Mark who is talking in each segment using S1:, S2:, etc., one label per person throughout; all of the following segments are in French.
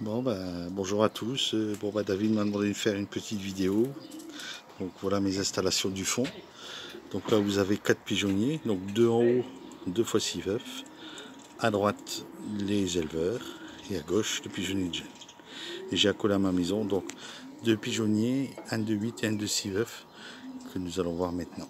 S1: Bon bonjour à tous. David m'a demandé de faire une petite vidéo. Donc voilà mes installations du fond. Donc là vous avez 4 pigeonniers, donc 2 en haut, 2 fois 6 veufs. À droite les éleveurs et à gauche le pigeonnier de gel. Et j'ai accolé à ma maison donc 2 pigeonniers, un de 8 et un de 6 veufs que nous allons voir maintenant.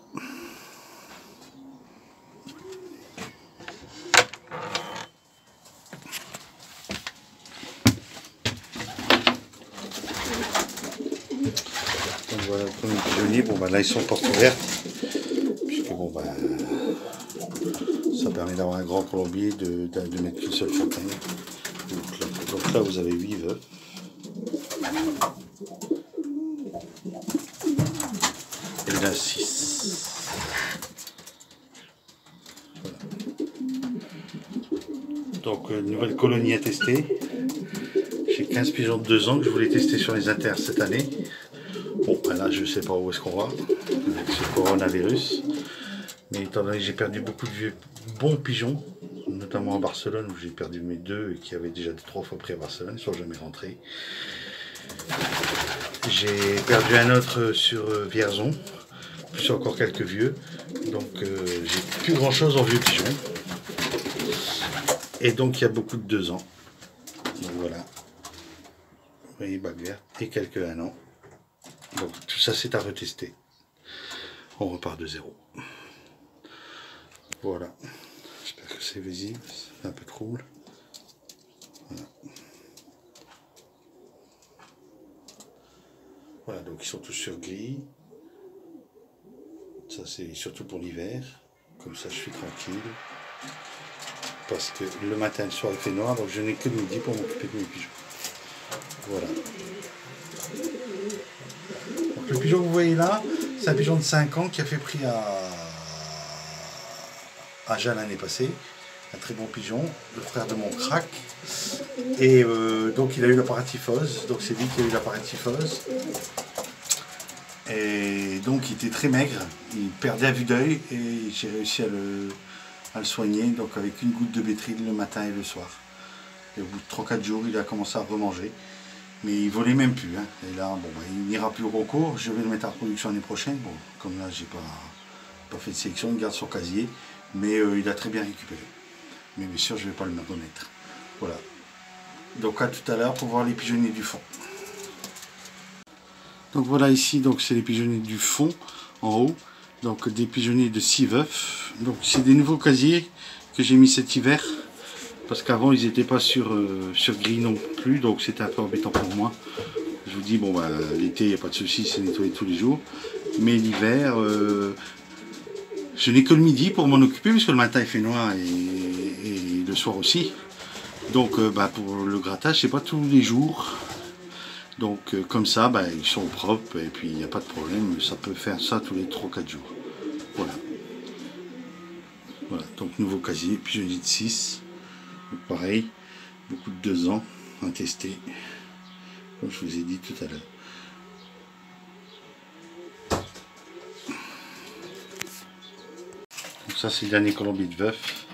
S1: Donc voilà le premier pigeonnier. Là ils sont portes ouvertes puisque ça permet d'avoir un grand colombier, de mettre qu'une seule fontaine. Donc là vous avez 8 veufs. Et là 6. Voilà. Donc nouvelle colonie à tester. J'ai 15 pigeons de 2 ans que je voulais tester sur les inters cette année. Là je sais pas où est-ce qu'on va avec ce coronavirus. Mais étant donné que j'ai perdu beaucoup de vieux bons pigeons, notamment à Barcelone où j'ai perdu mes 2 qui avaient déjà 3 fois pris à Barcelone, ils ne sont jamais rentrés. J'ai perdu un autre sur Vierzon, plus encore quelques vieux. Donc j'ai plus grand chose en vieux pigeons. Et donc il y a beaucoup de 2 ans. Donc voilà. Vous voyez, bague verte et quelques 1 an. Donc tout ça c'est à retester. On repart de zéro. Voilà. J'espère que c'est visible. C'est un peu trouble. Voilà. Voilà, donc ils sont tous sur grille. Ça c'est surtout pour l'hiver. Comme ça je suis tranquille. Parce que le matin et le soir il fait noir, donc je n'ai que le midi pour m'occuper de mes pigeons. Voilà. Donc le pigeon que vous voyez là, c'est un pigeon de 5 ans qui a fait prix à Jeanne l'année passée. Un très bon pigeon, le frère de mon crack. Et donc il a eu la paratyphose, donc c'est lui qui a eu la paratyphose. Et donc il était très maigre, il perdait à vue d'œil et j'ai réussi à le soigner, donc avec une goutte de bétril le matin et le soir. Et au bout de 3-4 jours, il a commencé à remanger. Mais il volait même plus. Hein. Et là, il n'ira plus au concours. Je vais le mettre en production l'année prochaine. Bon, comme là, j'ai pas fait de sélection, il garde son casier. Mais il a très bien récupéré. Mais bien sûr, je ne vais pas le remettre. Voilà. Donc à tout à l'heure pour voir les pigeonniers du fond. Donc voilà ici, donc c'est les pigeonniers du fond en haut. Donc des pigeonniers de 6 veufs. Donc c'est des nouveaux casiers que j'ai mis cet hiver. Parce qu'avant ils n'étaient pas sur grille non plus, donc c'était un peu embêtant pour moi. Je vous dis, l'été il n'y a pas de souci, c'est nettoyé tous les jours. Mais l'hiver, je n'ai que le midi pour m'en occuper, parce que le matin il fait noir et le soir aussi. Donc pour le grattage, c'est pas tous les jours. Donc comme ça, ils sont propres et puis il n'y a pas de problème, ça peut faire ça tous les 3-4 jours. Voilà. Voilà, donc nouveau casier, pigeonnier de 6. Donc pareil, beaucoup de 2 ans à tester, comme je vous ai dit tout à l'heure. Donc ça c'est le dernier colombier de veuf.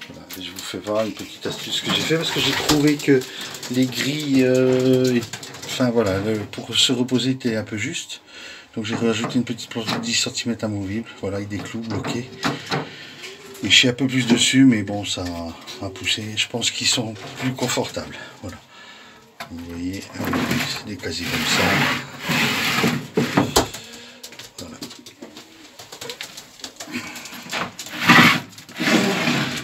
S1: Voilà, je vous fais voir une petite astuce que j'ai fait parce que j'ai trouvé que les grilles, pour se reposer était un peu juste. Donc j'ai rajouté une petite planche de 10 cm amovible, voilà, avec des clous bloqués. Et je suis un peu plus dessus, mais bon, ça a poussé. Je pense qu'ils sont plus confortables. Voilà. Vous voyez, des casiers comme ça. Voilà.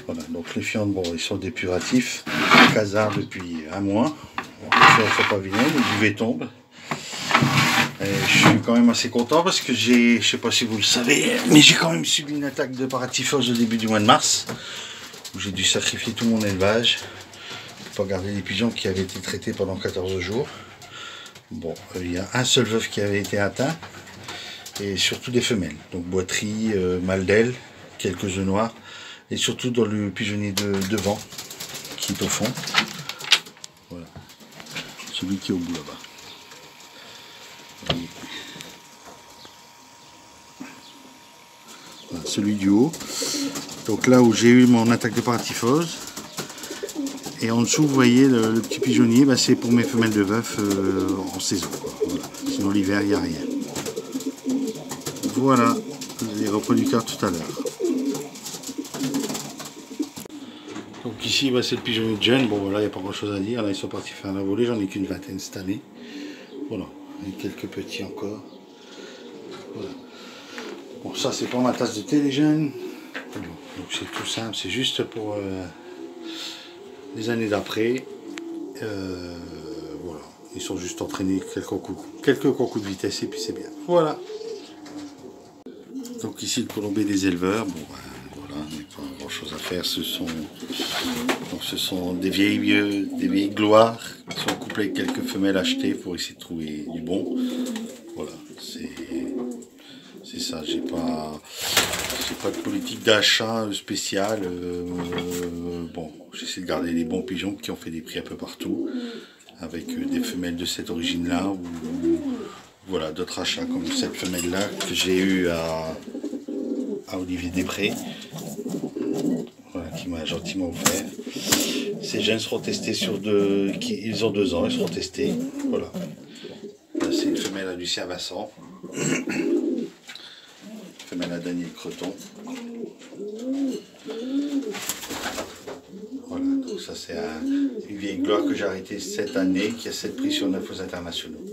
S1: Voilà. Donc les fientes, ils sont dépuratifs. Casard depuis un mois. Ça ne faut pas vilain, le duvet tombe. Et je suis quand même assez content parce que je sais pas si vous le savez, mais j'ai quand même subi une attaque de paratyphose au début du mois de mars, où j'ai dû sacrifier tout mon élevage pour pas garder les pigeons qui avaient été traités pendant 14 jours. Bon, il y a un seul veuf qui avait été atteint, et surtout des femelles, donc boiterie, mal d'aile, quelques œufs noirs, et surtout dans le pigeonnier de devant, qui est au fond. Voilà, celui qui est au bout là-bas. Voilà, celui du haut. Donc là où j'ai eu mon attaque de paratyphose. Et en dessous, vous voyez le petit pigeonnier, bah, c'est pour mes femelles de veuf en saison, quoi. Voilà. Sinon l'hiver, il n'y a rien. Voilà les reproducteurs tout à l'heure. Donc ici, bah, c'est le pigeonnier de jeune. Bon, voilà, il n'y a pas grand chose à dire. Là, ils sont partis faire la volée. J'en ai qu'une vingtaine cette année. Voilà, et quelques petits encore. Voilà. Bon, ça, c'est pas ma tasse de thé, les jeunes. Bon, donc c'est tout simple. C'est juste pour les années d'après. Voilà, ils sont juste entraînés quelques coups de vitesse et puis c'est bien. Voilà. Donc ici le colombé des éleveurs. Bon, ben, voilà, il n'y a pas grand chose à faire. Ce sont des vieilles gloires qui sont couplées avec quelques femelles achetées pour essayer de trouver du bon. Voilà, c'est ça. J'ai pas de politique d'achat spéciale. Bon, j'essaie de garder les bons pigeons qui ont fait des prix un peu partout, avec des femelles de cette origine-là, ou voilà, d'autres achats comme cette femelle-là que j'ai eue à Olivier Després, voilà, qui m'a gentiment offert. Ces jeunes seront testés sur ils ont 2 ans, ils seront testés. Voilà. C'est une femelle à Lucien Vincent. Femelle à Daniel Creton. Voilà, donc ça c'est une vieille gloire que j'ai arrêtée cette année, qui a 7 prix sur 9 aux internationaux.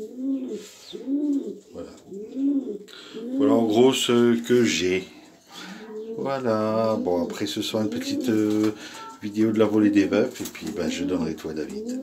S1: Voilà. Voilà en gros ce que j'ai. Voilà, bon après ce soir une petite vidéo de la volée des veufs et puis ben, je donnerai tout à David.